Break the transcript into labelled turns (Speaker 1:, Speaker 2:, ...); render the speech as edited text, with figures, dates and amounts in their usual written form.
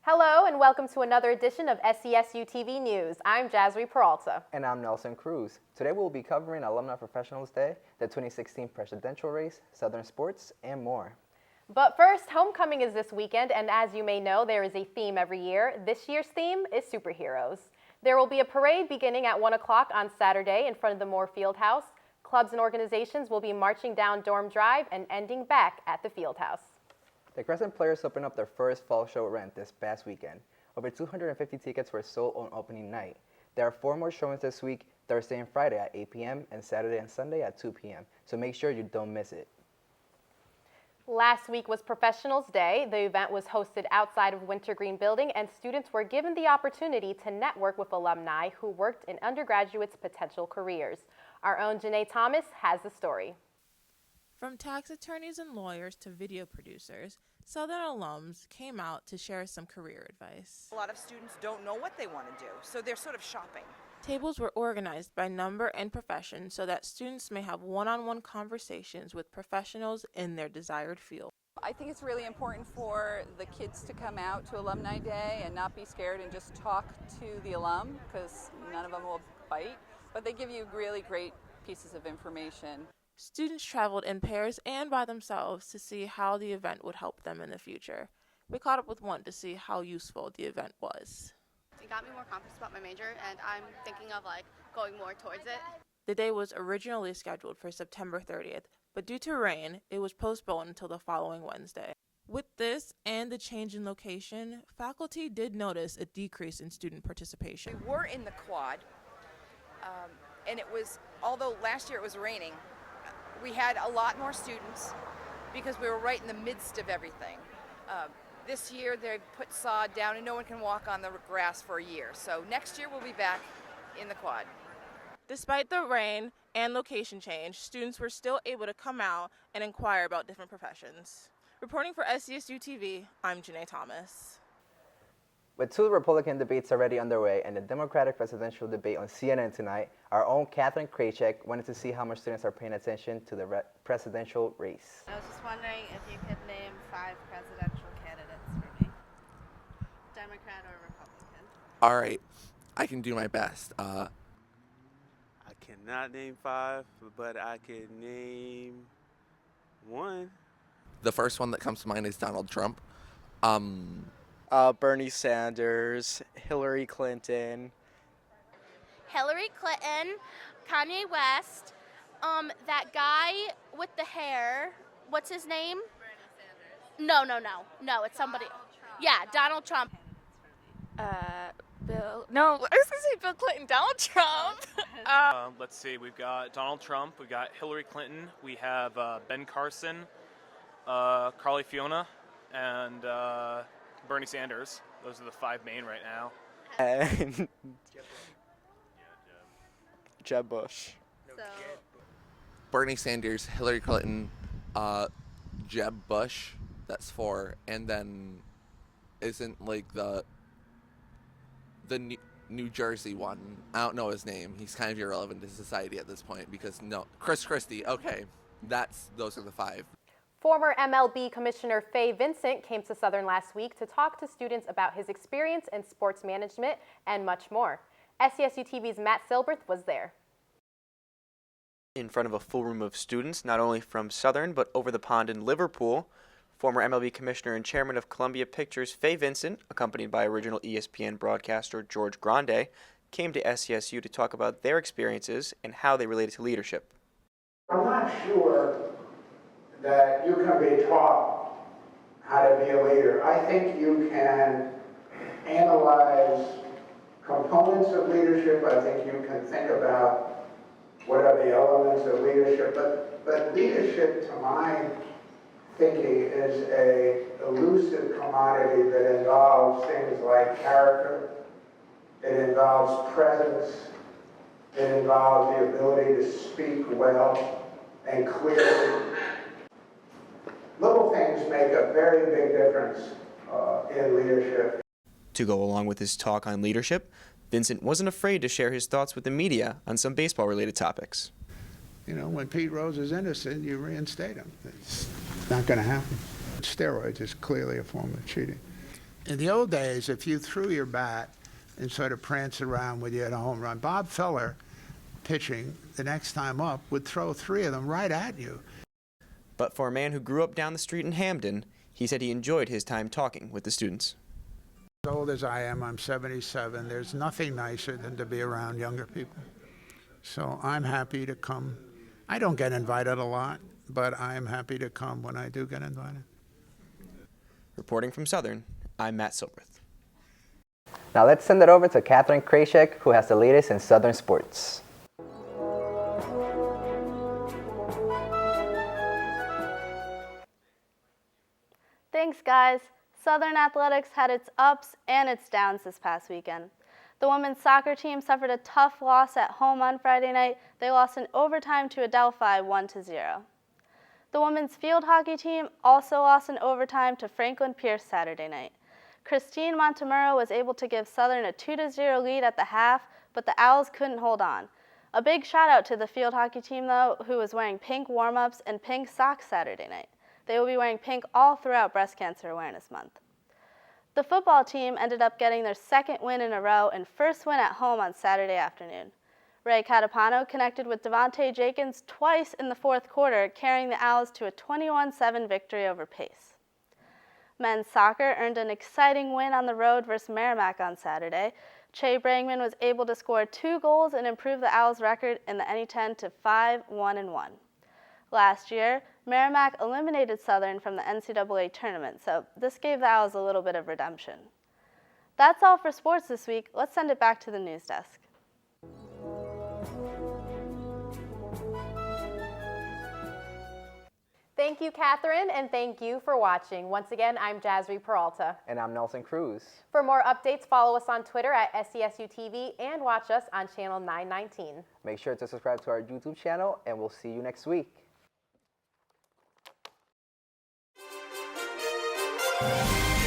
Speaker 1: Hello and welcome to another edition of SCSUTV News. I'm Jasree Peralta.
Speaker 2: And I'm Cruz. Today we'll be covering Alumni Professionals Day, the 2016 presidential race, Southern sports, and more.
Speaker 1: But first, homecoming is this weekend, and as you may know, there is a theme every year. This year's theme is superheroes. There will be a parade beginning at 1 o'clock on Saturday in front of the Moore Fieldhouse. Clubs and organizations will be marching down Dorm Drive and ending back at the Fieldhouse.
Speaker 2: The Crescent Players opened up their first fall show rent this past weekend. Over 250 tickets were sold on opening night. There are 4 more showings this week, Thursday and Friday at 8 p.m. and Saturday and Sunday at 2 p.m. So make sure you don't miss it.
Speaker 1: Last week was Professionals Day. The event was hosted outside of Wintergreen Building, and students were given the opportunity to network with alumni who worked in undergraduates' potential careers. Our own Janae Thomas has the story.
Speaker 3: From tax attorneys and lawyers to video producers, Southern alums came out to share some career advice.
Speaker 4: A lot of students don't know what they want to do, so they're sort of shopping.
Speaker 3: Tables were organized by number and profession so that students may have one-on-one conversations with professionals in their desired field.
Speaker 5: I think it's really important for the kids to come out to Alumni Day and not be scared and just talk to the alum, because none of them will bite, but they give you really great pieces of information.
Speaker 3: Students traveled in pairs and by themselves to see how the event would help them in the future. We caught up with one to see how useful the event was.
Speaker 6: It got me more confidence about my major, and I'm thinking of going more towards it.
Speaker 3: The day was originally scheduled for September 30th, but due to rain, it was postponed until the following Wednesday. With this and the change in location, faculty did notice a decrease in student participation.
Speaker 4: We were in the quad, and it was, although last year it was raining, we had a lot more students because we were right in the midst of everything. This year they put sod down and no one can walk on the grass for a year. So next year we'll be back in the quad.
Speaker 3: Despite the rain and location change, students were still able to come out and inquire about different professions. Reporting for SCSUTV, I'm Janae Thomas.
Speaker 2: With 2 Republican debates already underway and the Democratic presidential debate on CNN tonight, our own Katherine Krajcik wanted to see how much students are paying attention to the presidential race.
Speaker 6: I was just wondering if you could name 5 presidential candidates for me. Democrat or Republican?
Speaker 7: All right, I can do my best.
Speaker 8: I cannot name 5, but I can name 1.
Speaker 7: The first one that comes to mind is Donald Trump.
Speaker 9: Bernie Sanders, Hillary Clinton.
Speaker 10: Hillary Clinton, Kanye West, that guy with the hair, what's his name? No, it's somebody. Donald Trump.
Speaker 11: Bill, no, I was gonna say Bill Clinton, Donald Trump.
Speaker 12: Let's see, we've got Donald Trump, we've got Hillary Clinton, we have Ben Carson, Carly Fiona, and Bernie Sanders. Those are the 5 main right now.
Speaker 9: And Jeb Bush.
Speaker 6: So,
Speaker 7: Bernie Sanders, Hillary Clinton, Jeb Bush. That's 4. And then isn't like the New Jersey one. I don't know his name. He's kind of irrelevant to society at this point because Chris Christie. Okay, those are the 5.
Speaker 1: Former MLB Commissioner Fay Vincent came to Southern last week to talk to students about his experience in sports management and much more. SCSU-TV's Matt Silberth was there.
Speaker 13: In front of a full room of students, not only from Southern, but over the pond in Liverpool, former MLB Commissioner and Chairman of Columbia Pictures Fay Vincent, accompanied by original ESPN broadcaster George Grande, came to SCSU to talk about their experiences and how they related to leadership.
Speaker 14: I'm not sure that you can be taught how to be a leader. I think you can analyze components of leadership. I think you can think about what are the elements of leadership. But leadership, to my thinking, is a elusive commodity that involves things like character. It involves presence. It involves the ability to speak well and clearly. Little things make a very big difference in leadership.
Speaker 13: To go along with his talk on leadership, Vincent wasn't afraid to share his thoughts with the media on some baseball-related topics.
Speaker 14: You know, when Pete Rose is innocent, you reinstate him. It's not going to happen. Steroids is clearly a form of cheating. In the old days, if you threw your bat and sort of pranced around with you at a home run, Bob Feller, pitching the next time up, would throw 3 of them right at you.
Speaker 13: But for a man who grew up down the street in Hamden, he said he enjoyed his time talking with the students.
Speaker 14: As old as I am, I'm 77, there's nothing nicer than to be around younger people. So I'm happy to come. I don't get invited a lot, but I'm happy to come when I do get invited.
Speaker 13: Reporting from Southern, I'm Matt Silverth.
Speaker 2: Now let's send it over to Katherine Krajcik, who has the latest in Southern sports.
Speaker 6: Thanks, guys. Southern Athletics had its ups and its downs this past weekend. The women's soccer team suffered a tough loss at home on Friday night. They lost in overtime to Adelphi 1-0. The women's field hockey team also lost in overtime to Franklin Pierce Saturday night. Christine Montemurro was able to give Southern a 2-0 lead at the half, but the Owls couldn't hold on. A big shout out to the field hockey team, though, who was wearing pink warm-ups and pink socks Saturday night. They will be wearing pink all throughout Breast Cancer Awareness Month. The football team ended up getting their second win in a row and first win at home on Saturday afternoon. Ray Catapano connected with Devontae Jenkins twice in the fourth quarter, carrying the Owls to a 21-7 victory over Pace. Men's soccer earned an exciting win on the road versus Merrimack on Saturday. Che Brangman was able to score 2 goals and improve the Owls' record in the NE10 to 5-1-1. Last year, Merrimack eliminated Southern from the NCAA tournament, so this gave the Owls a little bit of redemption. That's all for sports this week. Let's send it back to the news desk.
Speaker 1: Thank you, Katherine, and thank you for watching. Once again, I'm Jasree Peralta.
Speaker 2: And I'm Nelson Cruz.
Speaker 1: For more updates, follow us on Twitter at SCSUTV and watch us on Channel 919.
Speaker 2: Make sure to subscribe to our YouTube channel, and we'll see you next week.
Speaker 15: We'll be right back.